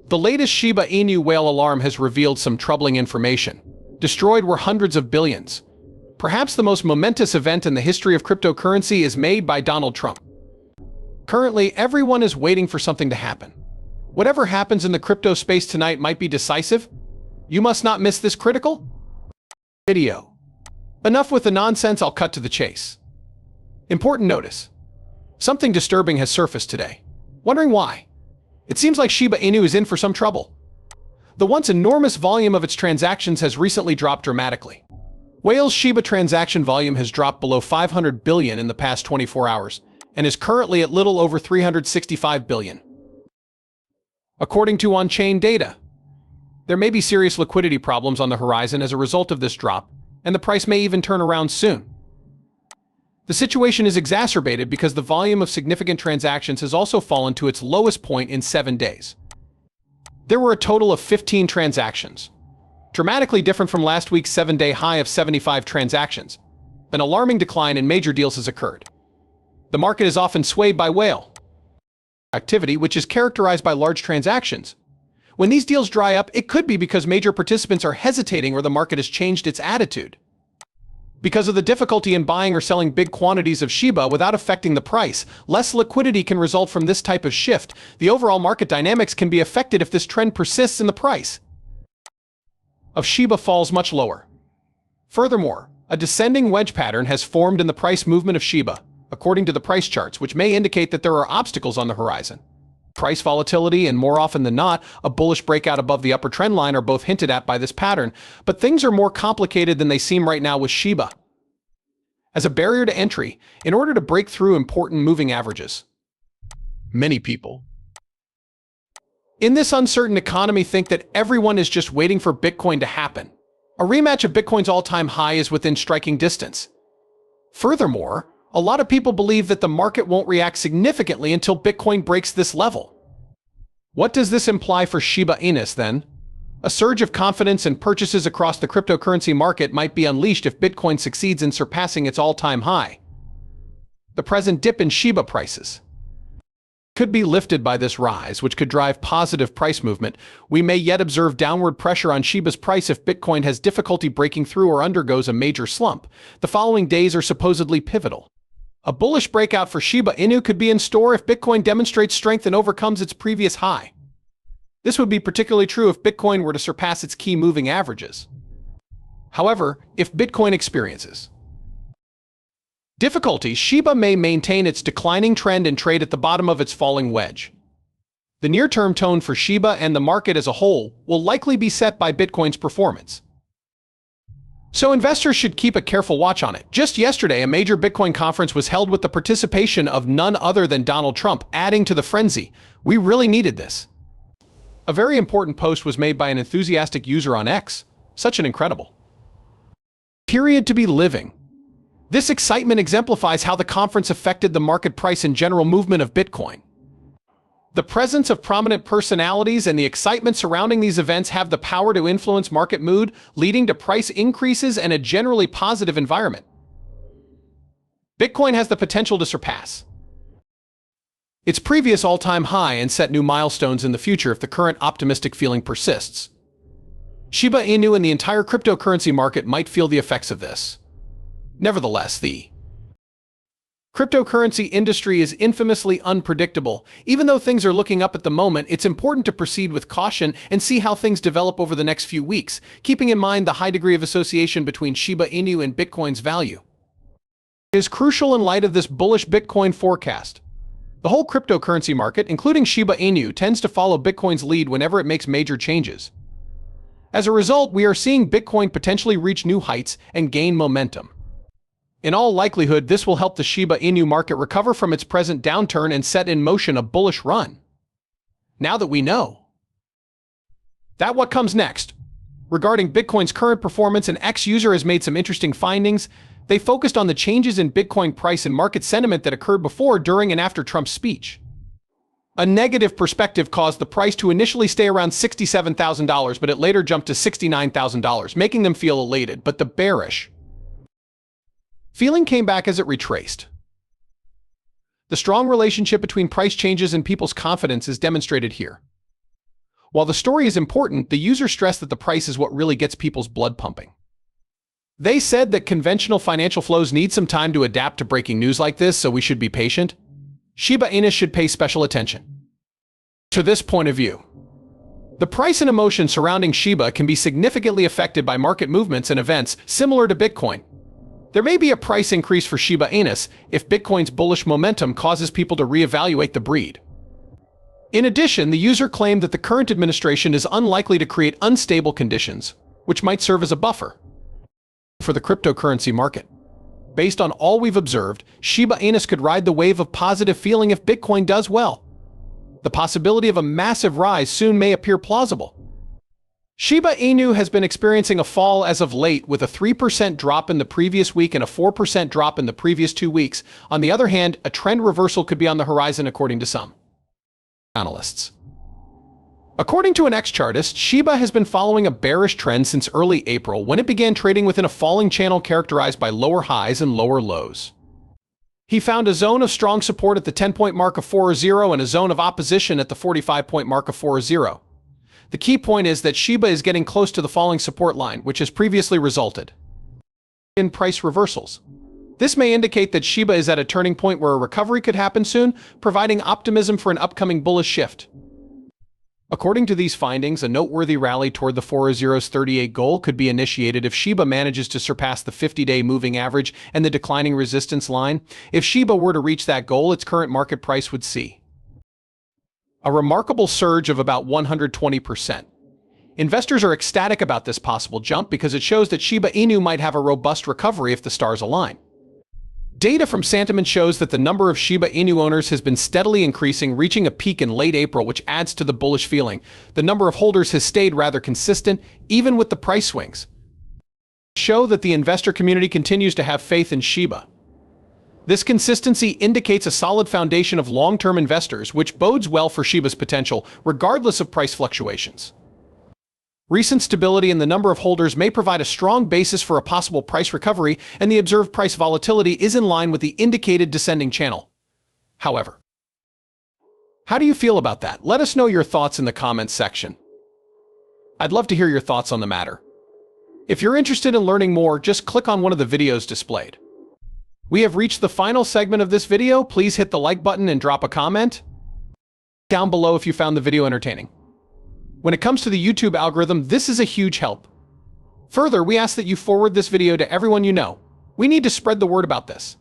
The latest Shiba Inu whale alarm has revealed some troubling information. Destroyed were hundreds of billions. Perhaps the most momentous event in the history of cryptocurrency is made by Donald Trump. Currently, everyone is waiting for something to happen. Whatever happens in the crypto space tonight might be decisive. You must not miss this critical video. Enough with the nonsense, I'll cut to the chase. Important notice. Something disturbing has surfaced today. Wondering why? It seems like Shiba Inu is in for some trouble. The once enormous volume of its transactions has recently dropped dramatically. Whale's Shiba transaction volume has dropped below 500 billion in the past 24 hours and is currently at little over 365 billion. According to on-chain data, there may be serious liquidity problems on the horizon as a result of this drop, and the price may even turn around soon. The situation is exacerbated because the volume of significant transactions has also fallen to its lowest point in 7 days. There were a total of 15 transactions, dramatically different from last week's 7-day high of 75 transactions. An alarming decline in major deals has occurred. The market is often swayed by whale activity, which is characterized by large transactions. When these deals dry up, it could be because major participants are hesitating or the market has changed its attitude. Because of the difficulty in buying or selling big quantities of Shiba without affecting the price, less liquidity can result from this type of shift. The overall market dynamics can be affected if this trend persists and the price of Shiba falls much lower. Furthermore, a descending wedge pattern has formed in the price movement of Shiba, according to the price charts, which may indicate that there are obstacles on the horizon. Price volatility and, more often than not, a bullish breakout above the upper trend line are both hinted at by this pattern, but things are more complicated than they seem right now with Shiba. As a barrier to entry, in order to break through important moving averages, many people in this uncertain economy think that everyone is just waiting for Bitcoin to happen. A rematch of Bitcoin's all-time high is within striking distance. Furthermore, a lot of people believe that the market won't react significantly until Bitcoin breaks this level. What does this imply for Shiba Inu then? A surge of confidence and purchases across the cryptocurrency market might be unleashed if Bitcoin succeeds in surpassing its all-time high. The present dip in Shiba prices could be lifted by this rise, which could drive positive price movement. We may yet observe downward pressure on Shiba's price if Bitcoin has difficulty breaking through or undergoes a major slump. The following days are supposedly pivotal. A bullish breakout for Shiba Inu could be in store if Bitcoin demonstrates strength and overcomes its previous high. This would be particularly true if Bitcoin were to surpass its key moving averages. However, if Bitcoin experiences difficulty, Shiba may maintain its declining trend and trade at the bottom of its falling wedge. The near-term tone for Shiba and the market as a whole will likely be set by Bitcoin's performance. So investors should keep a careful watch on it. Just yesterday, a major Bitcoin conference was held with the participation of none other than Donald Trump, adding to the frenzy. We really needed this. A very important post was made by an enthusiastic user on X. Such an incredible period to be living. This excitement exemplifies how the conference affected the market price and general movement of Bitcoin. The presence of prominent personalities and the excitement surrounding these events have the power to influence market mood, leading to price increases and a generally positive environment. Bitcoin has the potential to surpass its previous all-time high and set new milestones in the future if the current optimistic feeling persists. Shiba Inu and the entire cryptocurrency market might feel the effects of this. Nevertheless, the cryptocurrency industry is infamously unpredictable. Even though things are looking up at the moment, it's important to proceed with caution and see how things develop over the next few weeks, keeping in mind the high degree of association between Shiba Inu and Bitcoin's value. It is crucial in light of this bullish Bitcoin forecast. The whole cryptocurrency market, including Shiba Inu, tends to follow Bitcoin's lead whenever it makes major changes. As a result, we are seeing Bitcoin potentially reach new heights and gain momentum. In all likelihood, this will help the Shiba Inu market recover from its present downturn and set in motion a bullish run. Now that we know what comes next. Regarding Bitcoin's current performance, an X-user has made some interesting findings. They focused on the changes in Bitcoin price and market sentiment that occurred before, during, and after Trump's speech. A negative perspective caused the price to initially stay around $67,000, but it later jumped to $69,000, making them feel elated, but the bearish feeling came back as it retraced. The strong relationship between price changes and people's confidence is demonstrated here. While the story is important, the user stressed that the price is what really gets people's blood pumping. They said that conventional financial flows need some time to adapt to breaking news like this, so we should be patient. Shiba Inu should pay special attention to this point of view. The price and emotion surrounding Shiba can be significantly affected by market movements and events similar to Bitcoin. There may be a price increase for Shiba Inu if Bitcoin's bullish momentum causes people to reevaluate the breed. In addition, the user claimed that the current administration is unlikely to create unstable conditions, which might serve as a buffer for the cryptocurrency market. Based on all we've observed, Shiba Inu could ride the wave of positive feeling if Bitcoin does well. The possibility of a massive rise soon may appear plausible. Shiba Inu has been experiencing a fall as of late, with a 3% drop in the previous week and a 4% drop in the previous 2 weeks. On the other hand, a trend reversal could be on the horizon according to some analysts. According to an ex-chartist, Shiba has been following a bearish trend since early April, when it began trading within a falling channel characterized by lower highs and lower lows. He found a zone of strong support at the 10-point mark of 4.0 and a zone of opposition at the 45-point mark of 4.0. The key point is that Shiba is getting close to the falling support line, which has previously resulted in price reversals. This may indicate that Shiba is at a turning point where a recovery could happen soon, providing optimism for an upcoming bullish shift. According to these findings, a noteworthy rally toward the 4.0's 38 goal could be initiated if Shiba manages to surpass the 50-day moving average and the declining resistance line. If Shiba were to reach that goal, its current market price would see a remarkable surge of about 120%. Investors are ecstatic about this possible jump because it shows that Shiba Inu might have a robust recovery if the stars align. Data from Aint'N shows that the number of Shiba Inu owners has been steadily increasing, reaching a peak in late April, which adds to the bullish feeling. The number of holders has stayed rather consistent, even with the price swings, show that the investor community continues to have faith in Shiba. This consistency indicates a solid foundation of long-term investors, which bodes well for Shiba's potential, regardless of price fluctuations. Recent stability in the number of holders may provide a strong basis for a possible price recovery, and the observed price volatility is in line with the indicated descending channel. However, how do you feel about that? Let us know your thoughts in the comments section. I'd love to hear your thoughts on the matter. If you're interested in learning more, just click on one of the videos displayed. We have reached the final segment of this video. Please hit the like button and drop a comment down below if you found the video entertaining. When it comes to the YouTube algorithm, this is a huge help. Further, we ask that you forward this video to everyone you know. We need to spread the word about this.